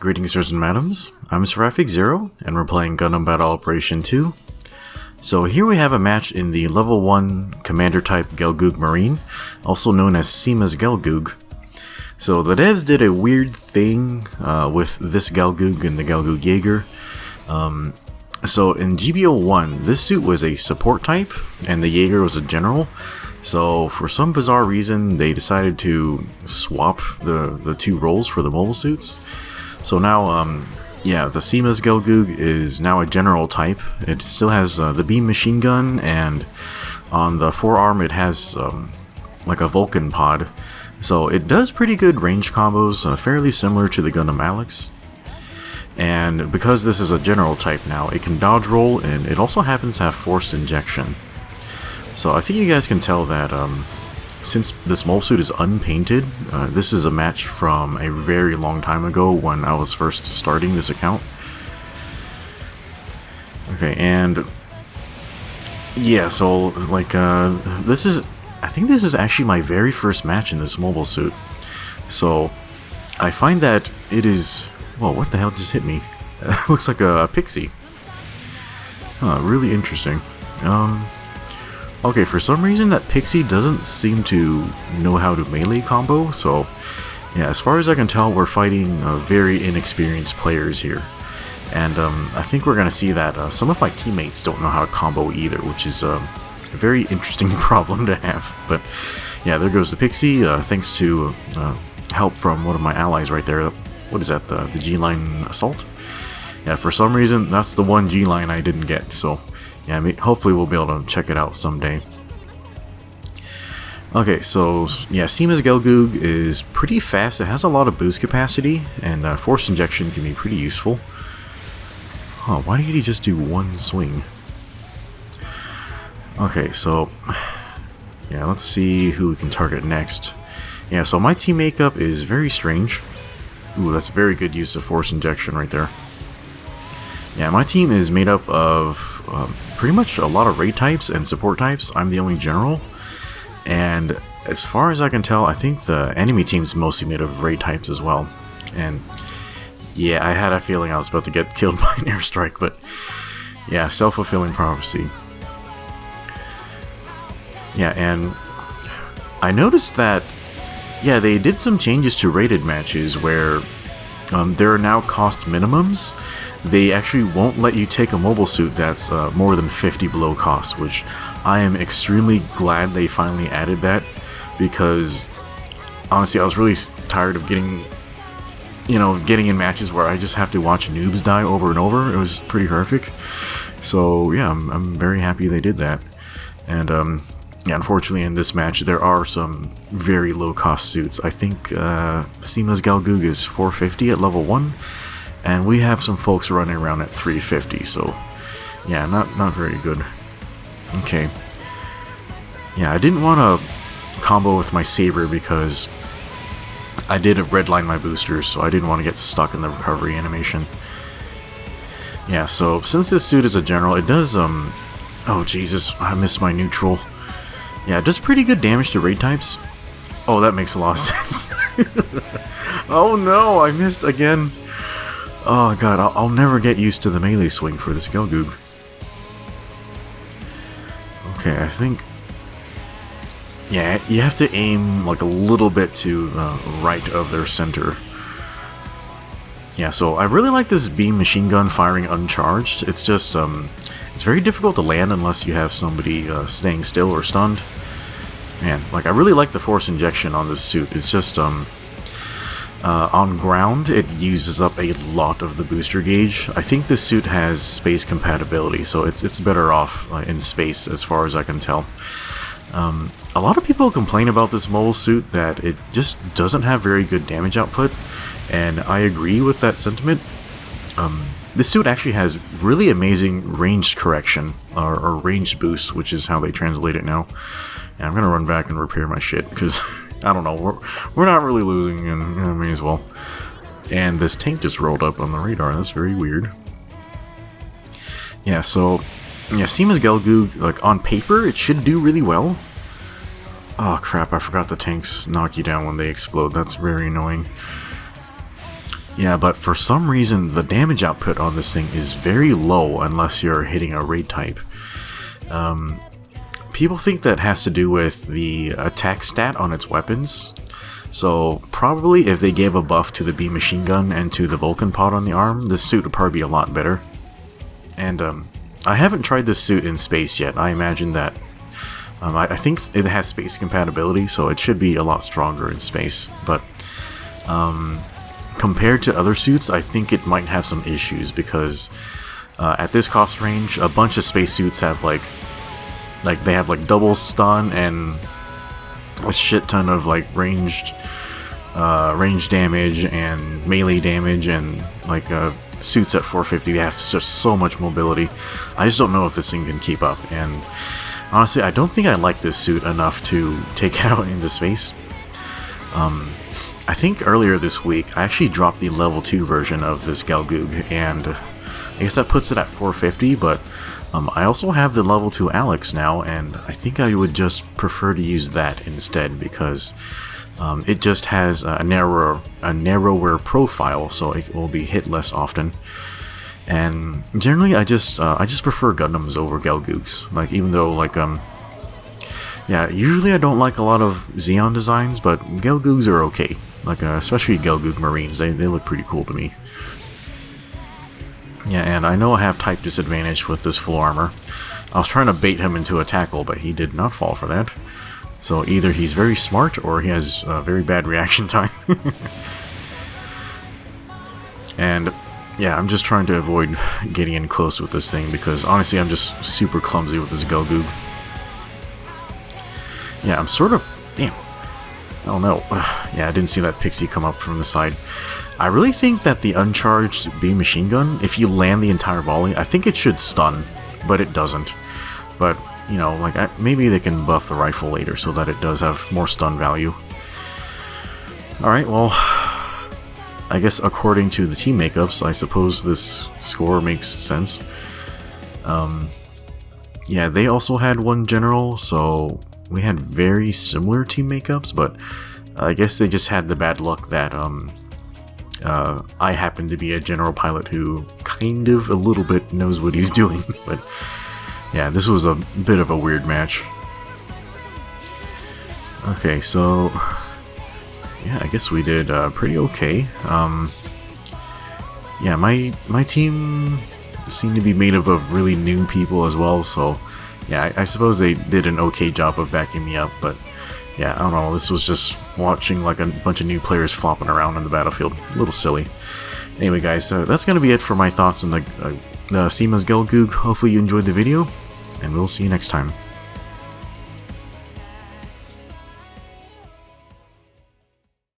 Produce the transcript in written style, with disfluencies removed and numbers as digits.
Greetings, sirs and madams. I'm Seraphic Zero, and we're playing Gundam Battle Operation 2. So here we have a match in the level 1 commander type Gelgoog Marine, also known as Cima's Gelgoog. So the devs did a weird thing with this Gelgoog and the Gelgoog Jaeger. So in GBO1, this suit was a support type, and the Jaeger was a general. So for some bizarre reason, they decided to swap the two roles for the mobile suits. So now, the Cima's Gelgoog is now a general type. It still has the beam machine gun, and on the forearm it has like a Vulcan pod. So it does pretty good range combos, fairly similar to the Gundam Alex. And because this is a general type now, it can dodge roll, and it also happens to have forced injection. So I think you guys can tell that since this mole suit is unpainted, this is a match from a very long time ago when I was first starting this account. Okay, and yeah, so like I think this is actually my very first match in this mobile suit. So I find that it is, whoa, what the hell just hit me? It looks like a pixie. Huh, really interesting. Okay, for some reason that pixie doesn't seem to know how to melee combo, so yeah, as far as I can tell, we're fighting very inexperienced players here. And I think we're going to see that some of my teammates don't know how to combo either, which is a very interesting problem to have. But yeah, there goes the pixie, thanks to help from one of my allies right there. What is that, the G-Line Assault? Yeah, for some reason, that's the one G-Line I didn't get, so yeah, hopefully we'll be able to check it out someday. Okay, so yeah, Cima's Gelgoog is pretty fast. It has a lot of boost capacity, and force injection can be pretty useful. Huh, why did he just do one swing? Okay, so yeah, let's see who we can target next. Yeah, so my team makeup is very strange. Ooh, that's very good use of force injection right there. Yeah, my team is made up of pretty much a lot of raid types and support types. I'm the only general. And as far as I can tell, I think the enemy team's mostly made of raid types as well. And yeah, I had a feeling I was about to get killed by an airstrike, but yeah, self-fulfilling prophecy. Yeah, and I noticed that, yeah, they did some changes to rated matches where there are now cost minimums. They actually won't let you take a mobile suit that's more than 50 below cost, which I am extremely glad they finally added that, because honestly I was really tired of getting in matches where I just have to watch noobs die over and over. It was pretty horrific. So yeah, I'm very happy they did that. And yeah, unfortunately in this match there are some very low cost suits. I think Cima's Gelgoog is 450 at level 1. And we have some folks running around at 350, so yeah, not very good. Okay. Yeah, I didn't want to combo with my Saber because I did redline my boosters, so I didn't want to get stuck in the recovery animation. Yeah, so since this suit is a general, it does, oh Jesus, I missed my neutral. Yeah, it does pretty good damage to raid types. Oh, that makes a lot of sense. Oh no, I missed again. Oh god, I'll never get used to the melee swing for this Gelgoog. Okay, I think, yeah, you have to aim like a little bit to the right of their center. Yeah, so I really like this beam machine gun firing uncharged. It's just, it's very difficult to land unless you have somebody staying still or stunned. Man, like I really like the force injection on this suit. It's just, on ground, it uses up a lot of the booster gauge. I think this suit has space compatibility, so it's better off in space as far as I can tell. A lot of people complain about this mobile suit that it just doesn't have very good damage output, and I agree with that sentiment. This suit actually has really amazing ranged correction, or ranged boost, which is how they translate it now. And I'm gonna run back and repair my shit, because I don't know, we're not really losing, and I may as well. And this tank just rolled up on the radar. That's very weird. Yeah, so yeah, Cima's Gelgoog, like on paper, it should do really well. Oh crap! I forgot the tanks knock you down when they explode. That's very annoying. Yeah, but for some reason, the damage output on this thing is very low unless you're hitting a raid type. People think that has to do with the attack stat on its weapons. So probably if they gave a buff to the beam machine gun and to the Vulcan pod on the arm, this suit would probably be a lot better. And I haven't tried this suit in space yet. I imagine that I think it has space compatibility, so it should be a lot stronger in space. But compared to other suits, I think it might have some issues because at this cost range, a bunch of space suits have they have like double stun and a shit ton of like ranged damage and melee damage, and like suits at 450 they have just so much mobility. I just don't know if this thing can keep up, and honestly I don't think I like this suit enough to take it out into space. I think earlier this week I actually dropped the level 2 version of this Gelgoog, and I guess that puts it at 450, but I also have the level 2 Alex now, and I think I would just prefer to use that instead because it just has a narrower profile, so it will be hit less often. And generally, I just prefer Gundams over Gelgoogs. Like, even though yeah, usually I don't like a lot of Xeon designs, but Gelgoogs are okay. Like especially Gelgoog Marines, they look pretty cool to me. Yeah, and I know I have type disadvantage with this full armor. I was trying to bait him into a tackle, but he did not fall for that. So either he's very smart, or he has a very bad reaction time. And yeah, I'm just trying to avoid getting in close with this thing, because honestly I'm just super clumsy with this Gelgoog. Yeah, I'm sort of... damn. Oh no. Yeah, I didn't see that pixie come up from the side. I really think that the uncharged beam machine gun, if you land the entire volley, I think it should stun, but it doesn't. But, you know, like, maybe they can buff the rifle later so that it does have more stun value. Alright, well, I guess according to the team makeups, I suppose this score makes sense. Yeah, they also had one general, so we had very similar team makeups, but I guess they just had the bad luck that, I happen to be a general pilot who kind of a little bit knows what he's doing. But yeah, this was a bit of a weird match. Okay, so yeah, I guess we did pretty okay. Yeah, my team seemed to be made up of really new people as well, so yeah, I suppose they did an okay job of backing me up, but yeah, I don't know, this was just watching like a bunch of new players flopping around in the battlefield. A little silly. Anyway guys, that's going to be it for my thoughts on the Cima's Gelgoog. Hopefully you enjoyed the video, and we'll see you next time.